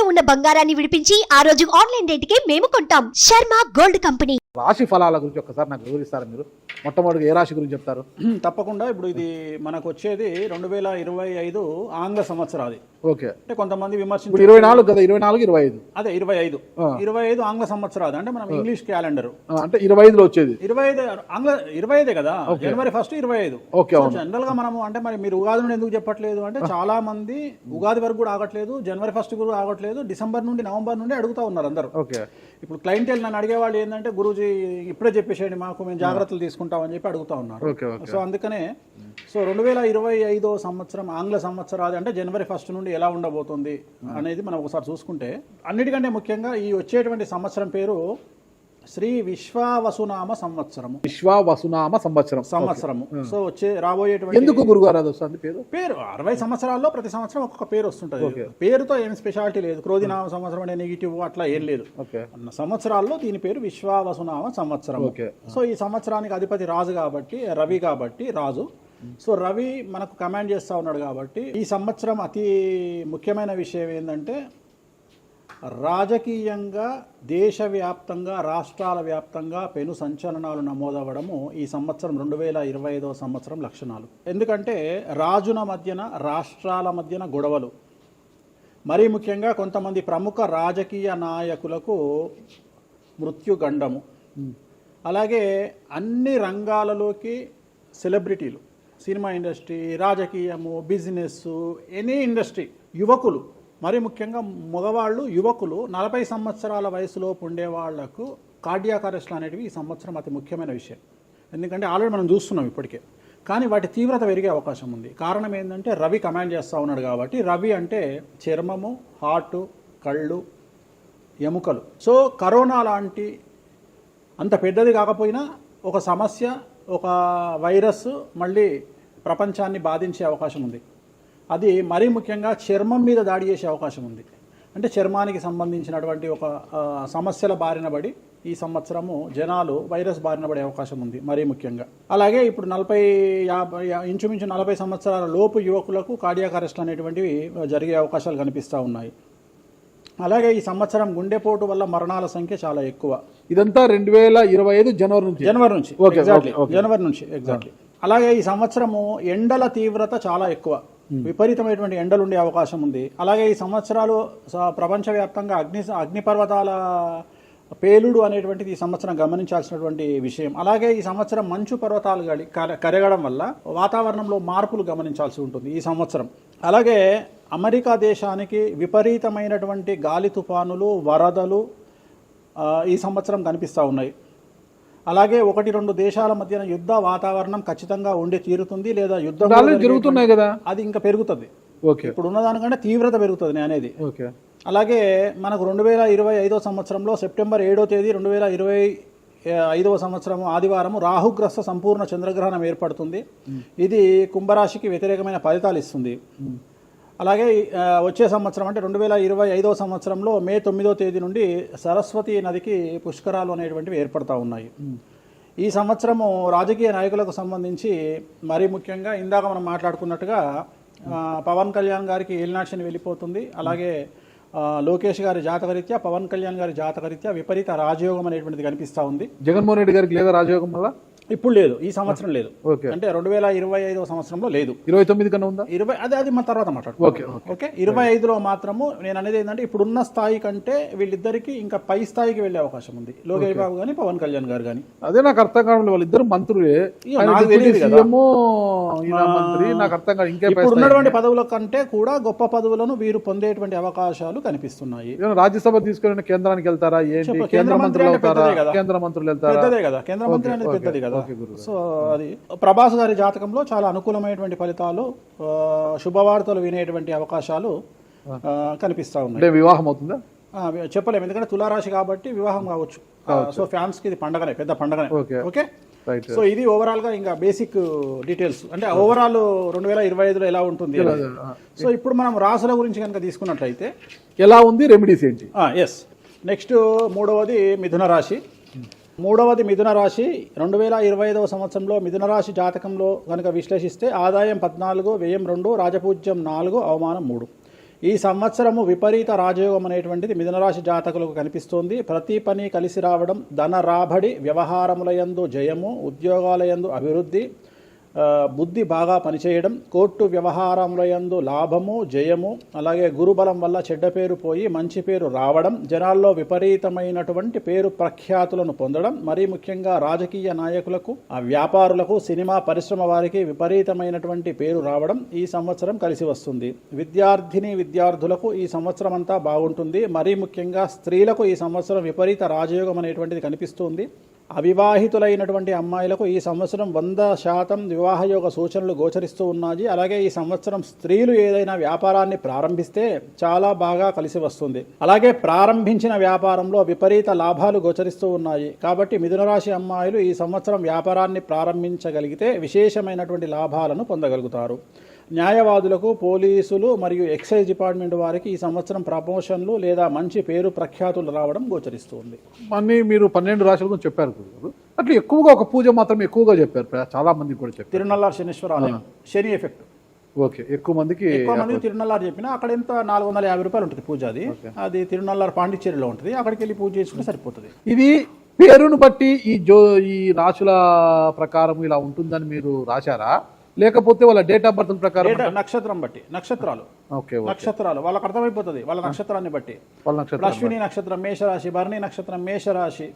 తాకట్టులో ఉన్న బంగారాన్ని విడిపించి ఆ రోజు ఆన్లైన్ రేటుకే మేము కొంటాం. Sharma gold company. రాశి ఫలాల గురించి ఒక్కసారి నాకు వివరిస్తారా మీరు? మొట్టమొదటి ఏ రాశి గురించి చెప్తారు? తప్పకుండా. ఇప్పుడు ఇది మనకు వచ్చేది 2025 ఆంగ్ల సంవత్సరాది. ఓకే. అంటే కొంతమంది విమర్శించారు 24 కదా, 24 25 అదే 25 ఆంగ్ల సంవత్సరాది. అంటే మనం ఇంగ్లీష్ క్యాలెండర్ అంటే 25లో వచ్చేది 25 ఆంగ్ల 25 కదా, జనవరి 1 25. ఓకే. జనరల్ గా మనము అంటే మరి మీరు ఉగాది నుండి ఎందుకు చెప్పట్లేదు అంటే చాలా మంది ఉగాది వరకు కూడా ఆగట్లేదు, జనవరి 1 కూడా ఆగట్లేదు, డిసెంబర్ నుండి నవంబర్ నుండి అడుగుతా ఉన్నారు అందరూ. ఓకే. ఇప్పుడు క్లయింటెల్ నన్ను అడిగేవాళ్ళు ఏంటంటే గురూజీ ఇప్పుడే చెప్పేసేయండి మాకు, మేము జాగ్రత్తలు తీసుకుంటామని చెప్పి అడుగుతా ఉన్నారు. సో అందుకనే 2025 సంవత్సరం ఆంగ్ల సంవత్సరాది అంటే జనవరి 1 నుండి ఎలా ఉండబోతుంది అనేది మనం ఒకసారి చూసుకుంటే, అన్నిటికంటే ముఖ్యంగా ఈ వచ్చేటువంటి సంవత్సరం పేరు శ్రీ విశ్వావసునామ సంవత్సరము. విశ్వావసునామ సంవత్సరము. సో రాబోయేటువంటి ఎందుకు గురుగారు అది వస్తుంది పేరు 60 సంవత్సరాల్లో ప్రతి సంవత్సరం ఒక్కొక్క పేరు వస్తుంటది. పేరుతో ఏమి స్పెషాలిటీ లేదు. క్రోధినామ సంవత్సరం అనే నెగిటివ్ అట్లా ఏం లేదు. సంవత్సరాల్లో దీని పేరు విశ్వావసునామ సంవత్సరం. సో ఈ సంవత్సరానికి అధిపతి రాజు కాబట్టి, రవి కాబట్టి రాజు. సో రవి మనకు కమాండ్ చేస్తూ ఉన్నాడు కాబట్టి ఈ సంవత్సరం అతి ముఖ్యమైన విషయం ఏంటంటే రాజకీయంగా దేశవ్యాప్తంగా రాష్ట్రాల వ్యాప్తంగా పెను సంచలనాలు నమోదవ్వడము ఈ సంవత్సరం 2025 సంవత్సరం లక్షణాలు. ఎందుకంటే రాజుల మధ్యన రాష్ట్రాల మధ్యన గొడవలు, మరీ ముఖ్యంగా కొంతమంది ప్రముఖ రాజకీయ నాయకులకు మృత్యుగండము, అలాగే అన్ని రంగాలలోకి సెలబ్రిటీలు, సినిమా ఇండస్ట్రీ, రాజకీయము, బిజినెస్, ఎనీ ఇండస్ట్రీ, యువకులు, మరి ముఖ్యంగా మగవాళ్ళు యువకులు 40 సంవత్సరాల వయసులోపు ఉండే వాళ్లకు కార్డియాక్ అరెస్ట్లు అనేటివి ఈ సంవత్సరం అతి ముఖ్యమైన విషయం. ఎందుకంటే ఆల్రెడీ మనం చూస్తున్నాం ఇప్పటికే, కానీ వాటి తీవ్రత పెరిగే అవకాశం ఉంది. కారణం ఏంటంటే రవి కమాండ్ చేస్తూ ఉన్నాడు కాబట్టి. రవి అంటే చర్మము, హార్ట్, కళ్ళు, ఎముకలు. సో కరోనా లాంటి అంత పెద్దది కాకపోయినా ఒక సమస్య, ఒక వైరస్ మళ్ళీ ప్రపంచాన్ని బాధించే అవకాశం ఉంది. అది మరీ ముఖ్యంగా చర్మం మీద దాడి చేసే అవకాశం ఉంది. అంటే చర్మానికి సంబంధించినటువంటి ఒక సమస్యల బారిన పడి ఈ సంవత్సరము జనాలు వైరస్ బారిన పడే అవకాశం ఉంది మరీ ముఖ్యంగా. అలాగే ఇప్పుడు ఇంచుమించు 40 సంవత్సరాల లోపు యువకులకు కార్డియాక్ అరెస్ట్ అనేటువంటివి జరిగే అవకాశాలు కనిపిస్తూ ఉన్నాయి. అలాగే ఈ సంవత్సరం గుండెపోటు వల్ల మరణాల సంఖ్య చాలా ఎక్కువ. ఇదంతా 2025 జనవరి నుంచి ఎగ్జాక్ట్లీ. అలాగే ఈ సంవత్సరము ఎండల తీవ్రత చాలా ఎక్కువ, విపరీతమైనటువంటి ఎండలు ఉండే అవకాశం ఉంది. అలాగే ఈ సంవత్సరాలు ప్రపంచవ్యాప్తంగా అగ్నిపర్వతాల పేలుడు అనేటువంటిది ఈ సంవత్సరం గమనించాల్సినటువంటి విషయం. అలాగే ఈ సంవత్సరం మంచు పర్వతాలు కరగడం వల్ల వాతావరణంలో మార్పులు గమనించాల్సి ఉంటుంది ఈ సంవత్సరం. అలాగే అమెరికా దేశానికి విపరీతమైనటువంటి గాలి తుఫానులు, వరదలు ఈ సంవత్సరం కనిపిస్తూ ఉన్నాయి. అలాగే 1-2 దేశాల మధ్యన యుద్ధ వాతావరణం ఖచ్చితంగా ఉండి తీరుతుంది, లేదా యుద్ధం జరుగుతున్నాయి కదా, అది ఇంకా పెరుగుతుంది. ఇప్పుడు ఉన్నదానికంటే తీవ్రత పెరుగుతుంది అనేది. అలాగే మనకు 2025 సంవత్సరంలో సెప్టెంబర్ 7వ తేదీ 2025 సంవత్సరం ఆదివారం రాహుగ్రస్త సంపూర్ణ చంద్రగ్రహణం ఏర్పడుతుంది. ఇది కుంభరాశికి వ్యతిరేకమైన ఫలితాలు ఇస్తుంది. అలాగే వచ్చే సంవత్సరం అంటే 2025 సంవత్సరంలో మే 9వ తేదీ నుండి సరస్వతి నదికి పుష్కరాలు అనేటువంటివి ఏర్పడతా ఉన్నాయి. ఈ సంవత్సరము రాజకీయ నాయకులకు సంబంధించి మరీ ముఖ్యంగా ఇందాక మనం మాట్లాడుకున్నట్టుగా పవన్ కళ్యాణ్ గారికి ఏలినాటి వెళ్ళిపోతుంది. అలాగే లోకేష్ గారి జాతకరీత్యా, పవన్ కళ్యాణ్ గారి జాతకరీత్యా విపరీత రాజయోగం అనేటువంటిది కనిపిస్తూ ఉంది. జగన్మోహన్ రెడ్డి గారికి లేదా రాజయోగం వల్ల? ఇప్పుడు లేదు, ఈ సంవత్సరం లేదు. అంటే 2025 సంవత్సరంలో లేదు. 29 కన్నా ఉందా? అది మన తర్వాత మాట్లాడుకో. ఓకే. 25లో మాత్రము నేను అనేది ఏంటంటే ఇప్పుడున్న స్థాయి కంటే వీళ్ళిద్దరికి ఇంకా పై స్థాయికి వెళ్లే అవకాశం ఉంది. లోకేష్ బాబు గానీ, పవన్ కళ్యాణ్ గారు కానీ. అదే నాకు అర్థం కావడం, వాళ్ళిద్దరు మంత్రులే. ఇప్పుడు ఉన్నటువంటి పదవుల కంటే కూడా గొప్ప పదవులను వీరు పొందేటువంటి అవకాశాలు కనిపిస్తున్నాయి. రాజ్యసభ తీసుకెళ్ళిన కేంద్రానికి వెళ్తారా? కేంద్ర మంత్రులు వెళ్తారా? కేంద్ర మంత్రులు వెళ్తారా? పెద్దదే కదా, కేంద్ర మంత్రి అనేది పెద్దది కదా. సో అది ప్రభాస్ గారి జాతకంలో చాలా అనుకూలమైనటువంటి ఫలితాలు, శుభవార్తలు వినేటువంటి అవకాశాలు కనిపిస్తా ఉన్నాయి. వివాహం అవుతుందా చెప్పలేము, ఎందుకంటే తులారాశి కాబట్టి వివాహం కావచ్చు. సో ఫ్యాన్స్ కి ఇది పండగనే, పెద్ద పండగనే. ఓకే. సో ఇది ఓవరాల్ గా ఇంకా బేసిక్ డీటెయిల్స్. అంటే ఓవరాల్ 2025లో ఎలా ఉంటుంది. సో ఇప్పుడు మనం రాసుల గురించి కనుక తీసుకున్నట్లయితే ఎలా ఉంది, రెమెడీస్ ఏంటి? ఎస్. నెక్స్ట్ మూడవది మిథున రాశి. మూడవది మిథున రాశి. 2025 సంవత్సరంలో మిథున రాశి జాతకంలో కనుక విశ్లేషిస్తే ఆదాయం 14, వ్యయం 2, రాజపూజ్యం 4, అవమానం 3. ఈ సంవత్సరము విపరీత రాజయోగం అనేటువంటిది మిథున రాశి జాతకులకు కనిపిస్తోంది. ప్రతి పని కలిసి రావడం, ధన రాబడి, వ్యవహారములయందు జయము, ఉద్యోగాలయందు అభివృద్ధి, బుద్ధి బాగా పనిచేయడం, కోర్టు వ్యవహారములయందు లాభము, జయము, అలాగే గురుబలం వల్ల చెడ్డ పేరు పోయి మంచి పేరు రావడం, జనాల్లో విపరీతమైనటువంటి పేరు ప్రఖ్యాతులను పొందడం, మరీ ముఖ్యంగా రాజకీయ నాయకులకు, వ్యాపారులకు, సినిమా పరిశ్రమ వారికి విపరీతమైనటువంటి పేరు రావడం ఈ సంవత్సరం కలిసి వస్తుంది. విద్యార్థులకు ఈ సంవత్సరం అంతా బాగుంటుంది. మరీ ముఖ్యంగా స్త్రీలకు ఈ సంవత్సరం విపరీత రాజయోగం అనేటువంటిది కనిపిస్తుంది. అవివాహితులైనటువంటి అమ్మాయిలకు ఈ సంవత్సరం 100% వివాహయోగ సూచనలు గోచరిస్తూ ఉన్నాయి. అలాగే ఈ సంవత్సరం స్త్రీలు ఏదైనా వ్యాపారాన్ని ప్రారంభిస్తే చాలా బాగా కలిసి వస్తుంది. అలాగే ప్రారంభించిన వ్యాపారంలో విపరీత లాభాలు గోచరిస్తూ ఉన్నాయి. కాబట్టి మిథున రాశి అమ్మాయిలు ఈ సంవత్సరం వ్యాపారాన్ని ప్రారంభించగలిగితే విశేషమైనటువంటి లాభాలను పొందగలుగుతారు. న్యాయవాదులకు, పోలీసులు మరియు ఎక్సైజ్ డిపార్ట్మెంట్ వారికి ఈ సంవత్సరం ప్రమోషన్లు లేదా మంచి పేరు ప్రఖ్యాతులు రావడం గోచరిస్తుంది. అన్ని మీరు 12 రాశుల గురించి చెప్పారు గురుగారు. అట్లా ఎక్కువగా ఒక పూజ మాత్రం ఎక్కువగా చెప్పారు, చాలా మందికి కూడా చెప్పారు. తిరునల్లారు శనీశ్వర ఆలయం, శని ఎఫెక్ట్. ఓకే, ఎక్కువ మందికి తిరునల్లారు చెప్పిన అక్కడ ఎంత 450 రూపాయలు ఉంటుంది పూజ. అది తిరునల్లారు పాండిచ్చేరిలో ఉంటుంది. అక్కడికి వెళ్ళి పూజ చేసుకుంటే సరిపోతుంది. ఇది పేరును బట్టి ఈ రాశుల ప్రకారం ఇలా ఉంటుందని మీరు రాశారా, లేకపోతే వాళ్ళ డేట్ ఆఫ్ బర్త్ ప్రకారం? నక్షత్రం బట్టి, నక్షత్రాలు. ఓకే, నక్షత్రాలు వాళ్ళకి అర్థమైపోతుంది వాళ్ళ నక్షత్రాన్ని బట్టి. అశ్విని నక్షత్రం మేషరాశి, భరణి నక్షత్రం మేషరాశి,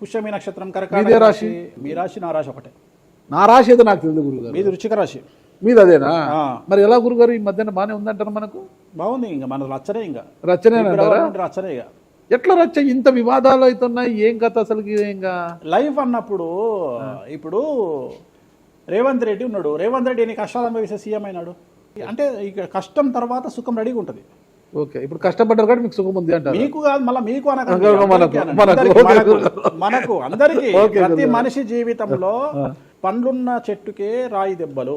పుష్యమి నక్షత్రం కర్కాటక రాశి. మీ రాశి నా రాశి ఒకటే. నా రాశి ఏదో నాకు తెలియదు గురుగారు. మీది వృశ్చిక రాశి. మీది అదేనా? మరి ఎలా గురుగారు ఈ మధ్యన బాగానే ఉందంటారు? మనకు బాగుంది. ఇంకా మన రచనే, ఇంకా రచనే రచనే. ఇక ఎట్లా రచ్చ? ఇంత వివాదాలు అవుతున్నాయి, ఏం కథ అసలు? ఇంకా లైఫ్ అన్నప్పుడు ఇప్పుడు రేవంత్ రెడ్డి ఉన్నాడు. రేవంత్ రెడ్డి ఎన్ని కష్టాలు అనుభవిస్తే సీఎం అయినాడు. అంటే ఇక కష్టం తర్వాత సుఖం రెడీగా ఉంటుంది. ఓకే, ఇప్పుడు కష్టపడ్డారు కాబట్టి మీకు సుఖం ఉంది అంటారు. మీకు కాదు, మళ్ళీ మీకు మనకు అందరికీ. ప్రతి మనిషి జీవితంలో పండ్లున్న చెట్టుకే రాయి దెబ్బలు,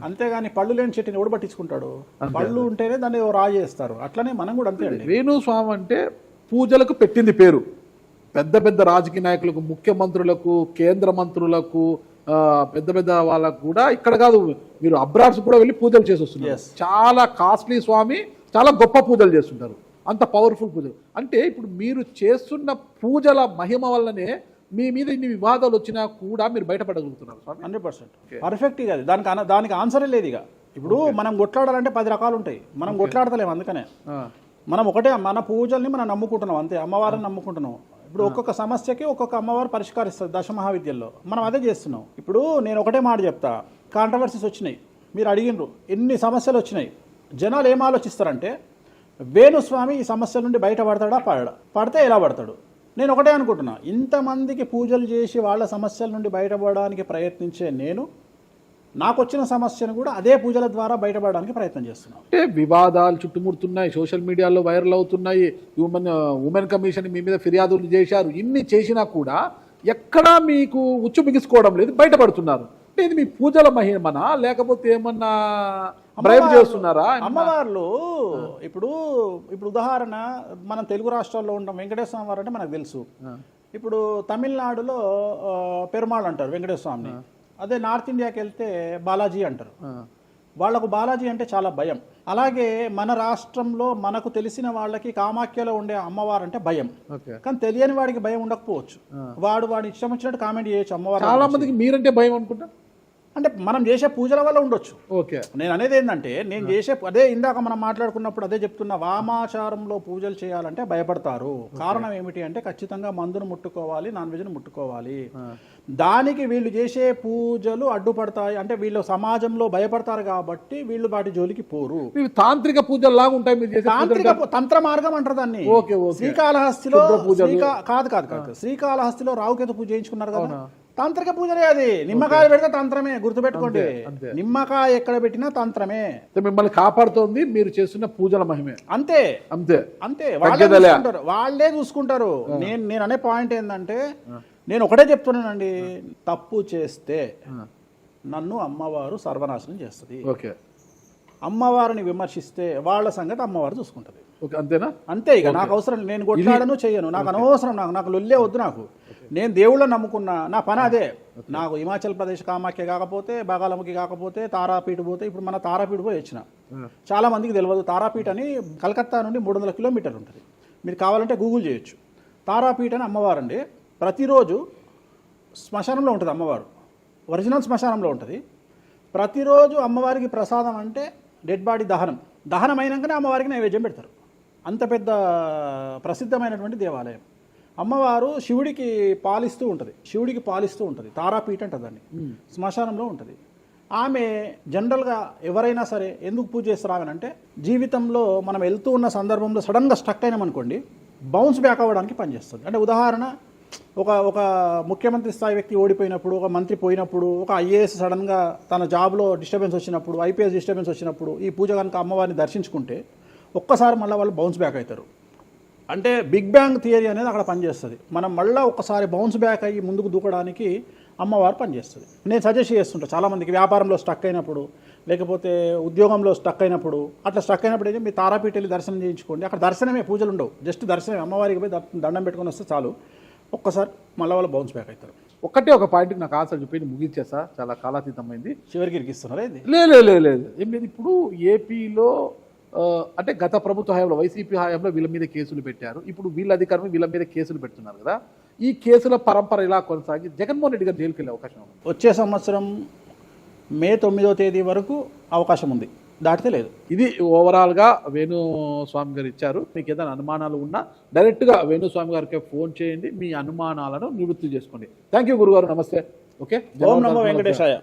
అంతేగాని పళ్ళు లేని చెట్టుని ఎవడు పట్టించుకుంటాడు? పళ్ళు ఉంటేనే దాన్ని రాయి చేస్తారు. అట్లనే మనం కూడా అంతే అండి. వేణుస్వామి అంటే పూజలకు పెట్టింది పేరు. పెద్ద పెద్ద రాజకీయ నాయకులకు, ముఖ్యమంత్రులకు, కేంద్ర మంత్రులకు, పెద్ద పెద్ద వాళ్ళకు కూడా, ఇక్కడ కాదు మీరు అబ్రాడ్స్ కూడా వెళ్ళి పూజలు చేసి వస్తున్నారు. చాలా కాస్ట్లీ స్వామి, చాలా గొప్ప పూజలు చేస్తుంటారు, అంత పవర్ఫుల్ పూజలు. అంటే ఇప్పుడు మీరు చేస్తున్న పూజల మహిమ వల్లనే మీ మీద ఇన్ని వివాదాలు వచ్చినా కూడా మీరు బయటపడగలుగుతున్నారు. 100% పర్ఫెక్ట్. ఇక దానికి ఆన్సరే లేదు. ఇక ఇప్పుడు మనం కొట్లాడాలంటే 10 రకాలు ఉంటాయి. మనం కొట్లాడతలేము. అందుకనే మనం ఒకటే, మన పూజల్ని మనం నమ్ముకుంటున్నాం అంతే, అమ్మవారిని నమ్ముకుంటున్నాం. ఇప్పుడు ఒక్కొక్క సమస్యకి ఒక్కొక్క అమ్మవారు పరిష్కరిస్తుంది దశమహావిద్యల్లో. మనం అదే చేస్తున్నాం. ఇప్పుడు నేను ఒకటే మాట చెప్తా. కాంట్రవర్సీస్ వచ్చినాయి, మీరు అడిగినరు, ఎన్ని సమస్యలు వచ్చినాయి. జనాలు ఏం ఆలోచిస్తారంటే వేణుస్వామి ఈ సమస్యల నుండి బయటపడతాడా, పడితే ఎలా పడతాడు? నేను ఒకటే అనుకుంటున్నా, ఇంతమందికి పూజలు చేసి వాళ్ళ సమస్యల నుండి బయటపడడానికి ప్రయత్నించే నేను నాకు వచ్చిన సమస్యను కూడా అదే పూజల ద్వారా బయటపడడానికి ప్రయత్నం చేస్తున్నాను. అంటే వివాదాలు చుట్టుముడుతున్నాయి, సోషల్ మీడియాలో వైరల్ అవుతున్నాయి. ఉమెన్ కమిషన్ మీ మీద ఫిర్యాదులు చేశారు. ఇన్ని చేసినా కూడా ఎక్కడా మీకు ఉచ్చు బిగుసుకోవడం లేదు, బయటపడుతున్నారు. అంటే ఇది మీ పూజల మహిమనా, లేకపోతే ఏమన్నా బ్రైబ్ చేస్తున్నారా? అమ్మవార్లు ఇప్పుడు ఉదాహరణ, మనం తెలుగు రాష్ట్రాల్లో ఉంటాం. వెంకటేశ్వర స్వామి వారు అంటే మనకు తెలుసు. ఇప్పుడు తమిళనాడులో పెరుమాళ్ అంటారు వెంకటేశ్వర స్వామిని. అదే నార్త్ ఇండియాకి వెళ్తే బాలాజీ అంటారు. వాళ్లకు బాలాజీ అంటే చాలా భయం. అలాగే మన రాష్ట్రంలో మనకు తెలిసిన వాళ్ళకి కామాఖ్యలో ఉండే అమ్మవారు అంటే భయం. కానీ తెలియని వాడికి భయం ఉండకపోవచ్చు. వాడి ఇష్టం వచ్చినట్టు కామెంట్ చేయొచ్చు అమ్మవారు. చాలా మందికి మీరంటే భయం అనుకుంటా. అంటే మనం చేసే పూజల వల్ల ఉండొచ్చు. ఓకే, నేను అనేది ఏంటంటే, నేను చేసే అదే ఇందాక మనం మాట్లాడుకున్నప్పుడు అదే చెప్తున్నా, వామాచారంలో పూజలు చేయాలంటే భయపడతారు. కారణం ఏమిటి అంటే ఖచ్చితంగా మందును ముట్టుకోవాలి, నాన్ వెజ్ను ముట్టుకోవాలి. దానికి వీళ్ళు చేసే పూజలు అడ్డుపడతాయి. అంటే వీళ్ళు సమాజంలో భయపడతారు కాబట్టి వీళ్ళు వాటి జోలికి పోరు. తాంత్రిక పూజలు లాగా ఉంటాయి మీరు చేసే. తాంత్రిక తంత్ర మార్గం అంటారు దాన్ని. శ్రీకాళహస్తిలో కాదు శ్రీకాళహస్తిలో రావుకేతు పూజ చేయించుకున్నారు కదా, తాంత్రిక పూజలే. అది నిమ్మకాయ పెడితే తంత్రమే, గుర్తుపెట్టుకోండి. నిమ్మకాయ ఎక్కడ పెట్టినా తంత్రమే. మిమ్మల్ని కాపాడుతోంది మీరు చేస్తున్న పూజల మహిమే. అంతే అంతే అంతే, వాళ్ళే చూసుకుంటారు. నేను అనే పాయింట్ ఏంటంటే, నేను ఒకటే చెప్తున్నానండి, తప్పు చేస్తే నన్ను అమ్మవారు సర్వనాశనం చేస్తుంది. ఓకే, అమ్మవారిని విమర్శిస్తే వాళ్ళ సంగతి అమ్మవారు చూసుకుంటుంది. ఓకే, అంతేనా? అంతే. ఇక నాకు అవసరం, నేను కొట్లాడను చేయను, నాకు అనవసరం, నాకు లొల్లే వద్దు. నాకు నేను దేవుళ్ళని నమ్ముకున్నా, నా పని అదే. నాకు హిమాచల్ ప్రదేశ్ కామాఖ్య కాకపోతే, బాగాలముఖి కాకపోతే, తారాపీఠ పోతే, ఇప్పుడు మన తారాపీఠ పోయి వచ్చిన. చాలా మందికి తెలియదు తారాపీఠ అని కలకత్తా నుండి 300 కిలోమీటర్లు ఉంటుంది. మీరు కావాలంటే గూగుల్ చేయొచ్చు. తారాపీఠ అని అమ్మవారు అండి. ప్రతిరోజు శ్మశానంలో ఉంటుంది అమ్మవారు, ఒరిజినల్ శ్మశానంలో ఉంటుంది. ప్రతిరోజు అమ్మవారికి ప్రసాదం అంటే డెడ్ బాడీ దహనం అయినాకనే అమ్మవారికి నైవేద్యం పెడతారు. అంత పెద్ద ప్రసిద్ధమైనటువంటి దేవాలయం. అమ్మవారు శివుడికి పాలిస్తూ ఉంటుంది. తారాపీఠ అంటుంది దాన్ని. శ్మశానంలో ఉంటుంది. ఆమె జనరల్గా ఎవరైనా సరే ఎందుకు పూజ చేస్తారామనంటే, జీవితంలో మనం వెళ్తూ ఉన్న సందర్భంలో సడన్గా స్టక్ అయినామనుకోండి, బౌన్స్ బ్యాక్ అవ్వడానికి పనిచేస్తుంది. అంటే ఉదాహరణ, ఒక ముఖ్యమంత్రి స్థాయి వ్యక్తి ఓడిపోయినప్పుడు, ఒక మంత్రి పోయినప్పుడు, ఒక ఐఏఎస్ సడన్గా తన జాబ్లో డిస్టర్బెన్స్ వచ్చినప్పుడు, ఐపీఎస్ డిస్టర్బెన్స్ వచ్చినప్పుడు ఈ పూజ కనుక అమ్మవారిని దర్శించుకుంటే ఒక్కసారి మళ్ళీ వాళ్ళు బౌన్స్ బ్యాక్ అవుతారు. అంటే బిగ్ బ్యాంగ్ థియరీ అనేది అక్కడ పనిచేస్తుంది. మనం మళ్ళీ ఒక్కసారి బౌన్స్ బ్యాక్ అయ్యి ముందుకు దూకడానికి అమ్మవారు పనిచేస్తుంది. నేను సజెస్ట్ చేస్తుంటాను చాలామందికి, వ్యాపారంలో స్టక్ అయినప్పుడు, లేకపోతే ఉద్యోగంలో స్టక్ అయినప్పుడు, అట్లా స్టక్ అయినప్పుడు అయితే మీ తారాపీఠ వెళ్ళి దర్శనం చేయించుకోండి. అక్కడ దర్శనమే, పూజలు ఉండవు, జస్ట్ దర్శనమే. అమ్మవారికి పోయి దండం పెట్టుకొని వస్తే చాలు, ఒక్కసారి మళ్ళీ వాళ్ళు బౌన్స్ బ్యాక్ అవుతారు. ఒక పాయింట్కి నాకు ఆన్సర్ చెప్పి ముగించేసా, చాలా కాలాతీతమైంది. చివరికి ఇరికిస్తున్నారా ఇది? లేదు ఏం లేదు. ఇప్పుడు ఏపీలో అంటే గత ప్రభుత్వ హయాంలో, వైసీపీ హయాంలో వీళ్ళ మీద కేసులు పెట్టారు. ఇప్పుడు వీళ్ళ అధికారం వీళ్ళ మీద కేసులు పెడుతున్నారు కదా. ఈ కేసుల పరంపర ఇలా కొనసాగి జగన్మోహన్ రెడ్డి గారు జైలుకి వెళ్ళే అవకాశం ఉంది. వచ్చే సంవత్సరం మే 9వ తేదీ వరకు అవకాశం ఉంది, దాటితే లేదు. ఇది ఓవరాల్గా వేణుస్వామి గారు ఇచ్చారు. మీకు ఏదైనా అనుమానాలు ఉన్నా డైరెక్ట్గా వేణుస్వామి గారికి ఫోన్ చేయండి, మీ అనుమానాలను నివృత్తి చేసుకోండి. థ్యాంక్ యూ గురుగారు, నమస్తే. ఓకే, ఓం నమో వెంకటేశాయ.